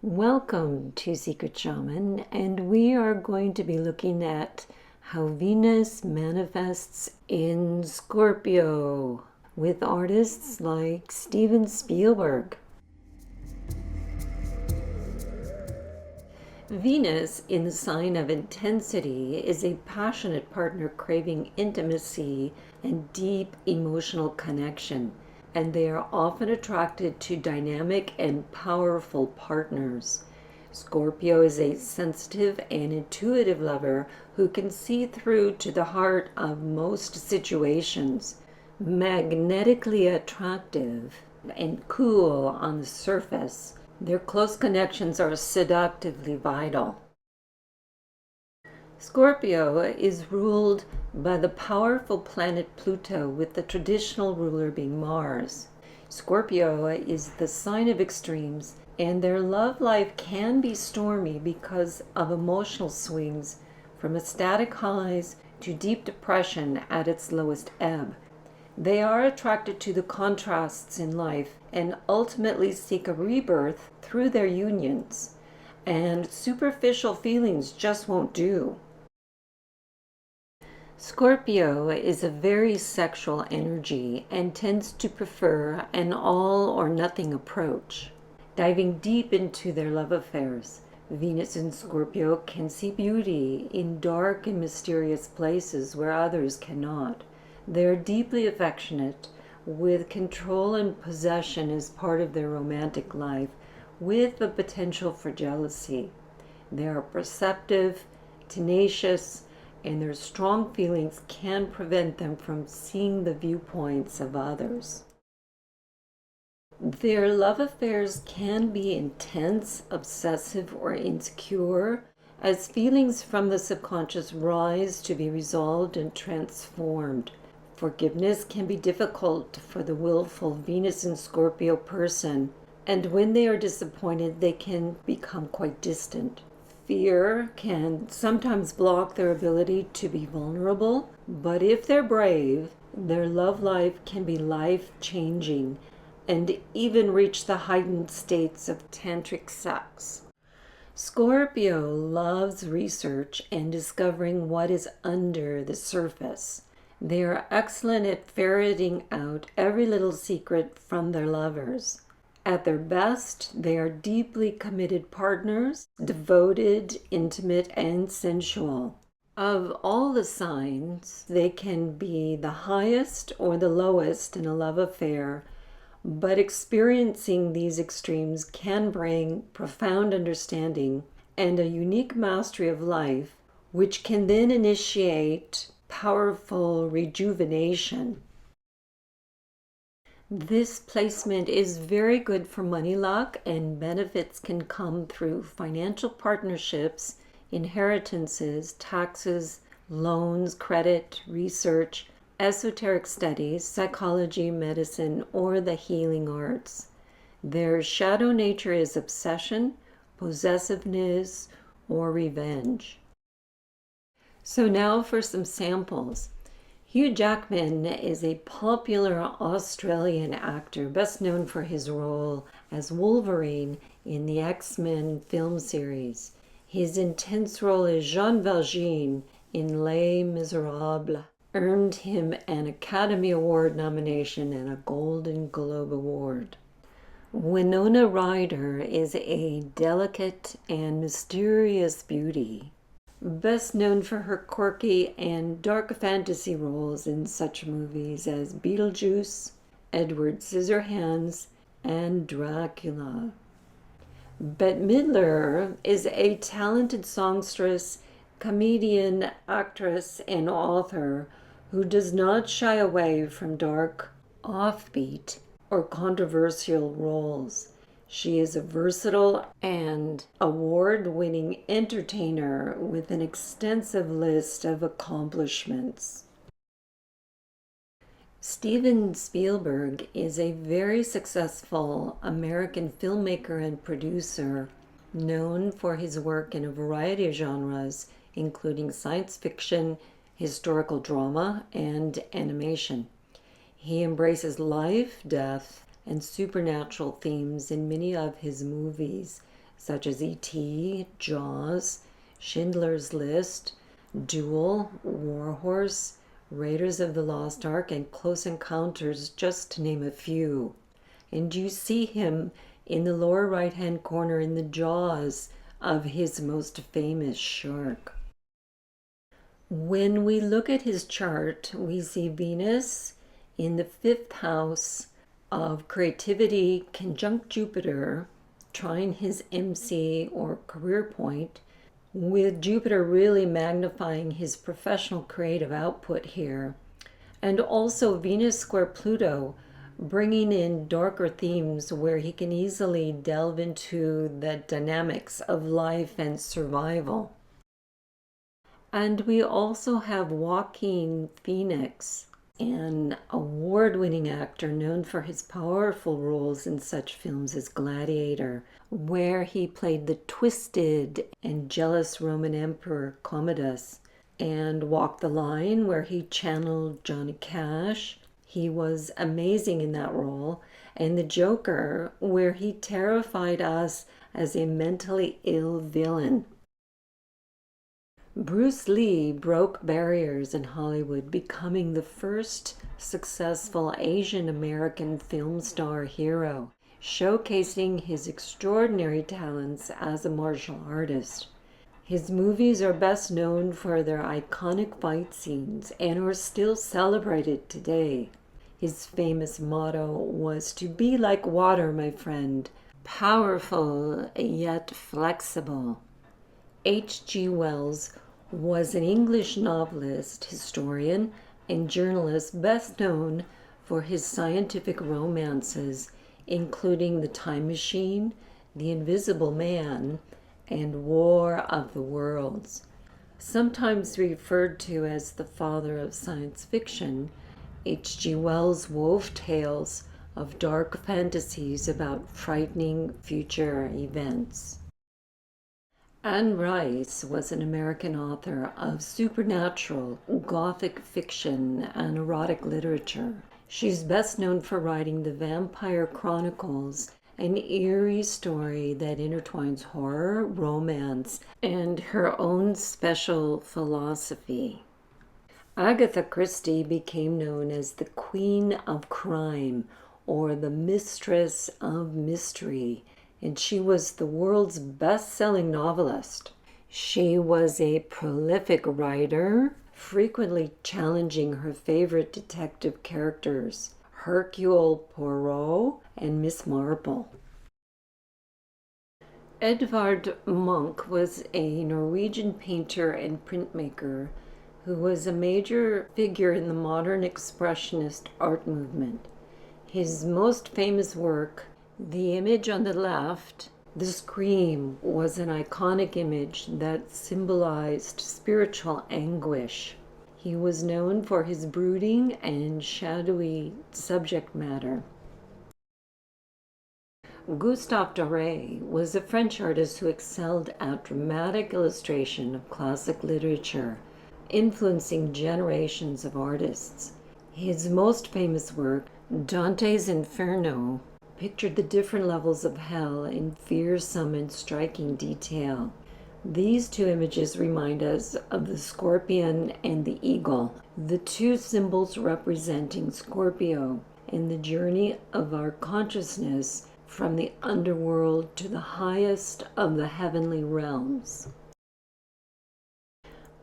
Welcome to Secret Shaman, and we are going to be looking at how Venus manifests in Scorpio with artists like Steven Spielberg. Venus in the sign of intensity is a passionate partner craving intimacy and deep emotional connection, and they are often attracted to dynamic and powerful partners. Scorpio is a sensitive and intuitive lover who can see through to the heart of most situations, magnetically attractive and cool on the surface. Their close connections are seductively vital. Scorpio is ruled by the powerful planet Pluto, with the traditional ruler being Mars. Scorpio is the sign of extremes, and their love life can be stormy because of emotional swings from ecstatic highs to deep depression at its lowest ebb. They are attracted to the contrasts in life and ultimately seek a rebirth through their unions, and superficial feelings just won't do. Scorpio is a very sexual energy and tends to prefer an all or nothing approach. Diving deep into their love affairs, Venus in Scorpio can see beauty in dark and mysterious places where others cannot. They are deeply affectionate, with control and possession as part of their romantic life, with the potential for jealousy. They are perceptive, tenacious, and their strong feelings can prevent them from seeing the viewpoints of others. Their love affairs can be intense, obsessive, or insecure, as feelings from the subconscious rise to be resolved and transformed. Forgiveness can be difficult for the willful Venus in Scorpio person, and when they are disappointed, they can become quite distant. Fear can sometimes block their ability to be vulnerable, but if they're brave, their love life can be life-changing and even reach the heightened states of tantric sex. Scorpio loves research and discovering what is under the surface. They are excellent at ferreting out every little secret from their lovers. At their best, they are deeply committed partners, devoted, intimate, and sensual. Of all the signs, they can be the highest or the lowest in a love affair, but experiencing these extremes can bring profound understanding and a unique mastery of life, which can then initiate powerful rejuvenation. This placement is very good for money luck, and benefits can come through financial partnerships, inheritances, taxes, loans, credit, research, esoteric studies, psychology, medicine, or the healing arts. Their shadow nature is obsession, possessiveness, or revenge. So now for some samples. Hugh Jackman is a popular Australian actor, best known for his role as Wolverine in the X-Men film series. His intense role as Jean Valjean in Les Miserables earned him an Academy Award nomination and a Golden Globe Award. Winona Ryder is a delicate and mysterious beauty, best known for her quirky and dark fantasy roles in such movies as Beetlejuice, Edward Scissorhands, and Dracula. Bette Midler is a talented songstress, comedian, actress, and author who does not shy away from dark, offbeat, or controversial roles. She is a versatile and award-winning entertainer with an extensive list of accomplishments. Steven Spielberg is a very successful American filmmaker and producer, known for his work in a variety of genres, including science fiction, historical drama, and animation. He embraces life, death, and supernatural themes in many of his movies, such as E.T., Jaws, Schindler's List, Duel, Warhorse, Raiders of the Lost Ark, and Close Encounters, just to name a few. And you see him in the lower right-hand corner in the jaws of his most famous shark. When we look at his chart, we see Venus in the 5th house of creativity conjunct Jupiter, trine his MC or career point, with Jupiter really magnifying his professional creative output here, and also Venus square Pluto, bringing in darker themes where he can easily delve into the dynamics of life and survival. And we also have Joaquin Phoenix, an award-winning actor known for his powerful roles in such films as Gladiator, where he played the twisted and jealous Roman Emperor Commodus, and Walk the Line, where he channeled Johnny Cash. He was amazing in that role. And The Joker, where he terrified us as a mentally ill villain. Bruce Lee broke barriers in Hollywood, becoming the first successful Asian American film star hero, showcasing his extraordinary talents as a martial artist. His movies are best known for their iconic fight scenes and are still celebrated today. His famous motto was to be like water, my friend, powerful yet flexible. H.G.Wells was an English novelist, historian, and journalist best known for his scientific romances, including The Time Machine, The Invisible Man, and War of the Worlds. Sometimes referred to as the father of science fiction, H.G. Wells wove tales of dark fantasies about frightening future events. Anne Rice was an American author of supernatural, gothic fiction, and erotic literature. She's best known for writing The Vampire Chronicles, an eerie story that intertwines horror, romance, and her own special philosophy. Agatha Christie became known as the Queen of Crime, or the Mistress of Mystery, and she was the world's best-selling novelist. She was a prolific writer, frequently challenging her favorite detective characters, Hercule Poirot and Miss Marple. Edvard Munch was a Norwegian painter and printmaker who was a major figure in the modern expressionist art movement. His most famous work, the image on the left, The Scream, was an iconic image that symbolized spiritual anguish. He was known for his brooding and shadowy subject matter. Gustav Dore was a French artist who excelled at dramatic illustration of classic literature, influencing generations of artists. His most famous work, Dante's Inferno, pictured the different levels of hell in fearsome and striking detail. These two images remind us of the scorpion and the eagle, the two symbols representing Scorpio and the journey of our consciousness from the underworld to the highest of the heavenly realms.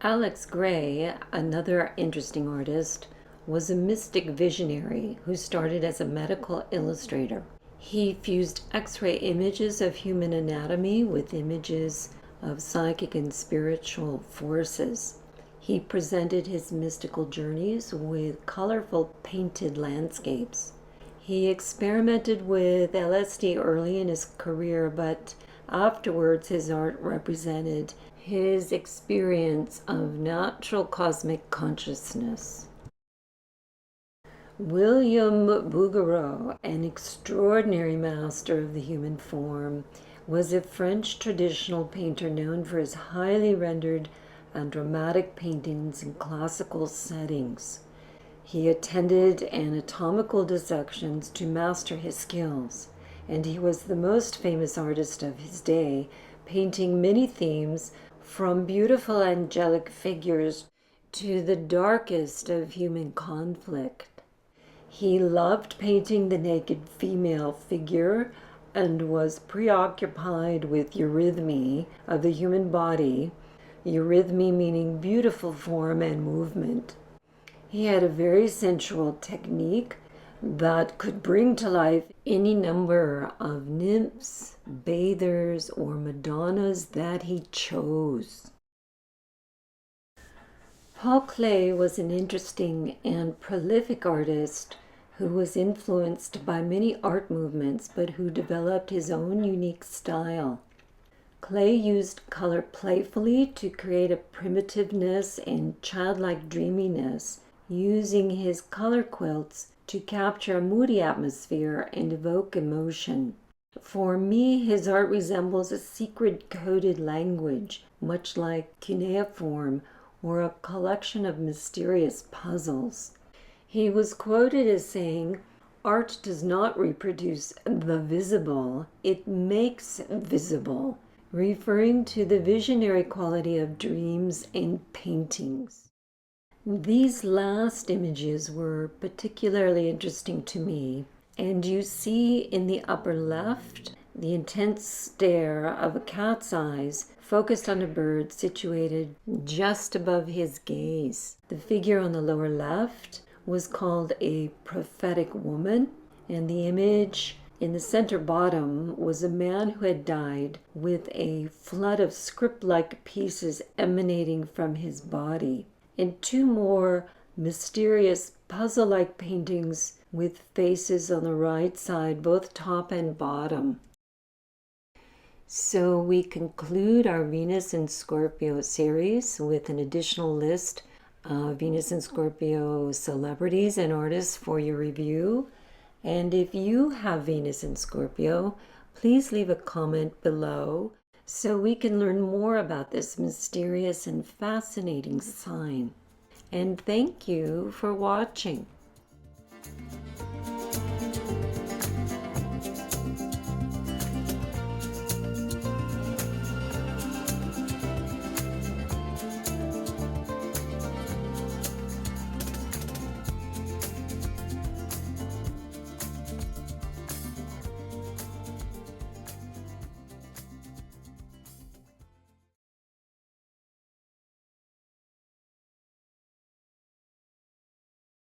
Alex Grey, another interesting artist, was a mystic visionary who started as a medical illustrator. He fused X-ray images of human anatomy with images of psychic and spiritual forces. He presented his mystical journeys with colorful painted landscapes. He experimented with LSD early in his career, but afterwards his art represented his experience of natural cosmic consciousness. William Bouguereau, an extraordinary master of the human form, was a French traditional painter known for his highly rendered and dramatic paintings in classical settings. He attended anatomical dissections to master his skills, and he was the most famous artist of his day, painting many themes from beautiful angelic figures to the darkest of human conflict. He loved painting the naked female figure and was preoccupied with eurythmy of the human body, eurythmy meaning beautiful form and movement. He had a very sensual technique that could bring to life any number of nymphs, bathers, or Madonnas that he chose. Paul Klee was an interesting and prolific artist who was influenced by many art movements but who developed his own unique style. Klee used color playfully to create a primitiveness and childlike dreaminess, using his color quilts to capture a moody atmosphere and evoke emotion. For me, his art resembles a secret-coded language, much like cuneiform or a collection of mysterious puzzles. He was quoted as saying, "Art does not reproduce the visible, it makes visible," referring to the visionary quality of dreams and paintings. These last images were particularly interesting to me, and you see in the upper left the intense stare of a cat's eyes focused on a bird situated just above his gaze. The figure on the lower left was called a prophetic woman, and the image in the center bottom was a man who had died with a flood of script-like pieces emanating from his body, and two more mysterious puzzle-like paintings with faces on the right side, both top and bottom. So we conclude our Venus in Scorpio series with an additional list of Venus in Scorpio celebrities and artists for your review. And if you have Venus in Scorpio, please leave a comment below so we can learn more about this mysterious and fascinating sign. And thank you for watching.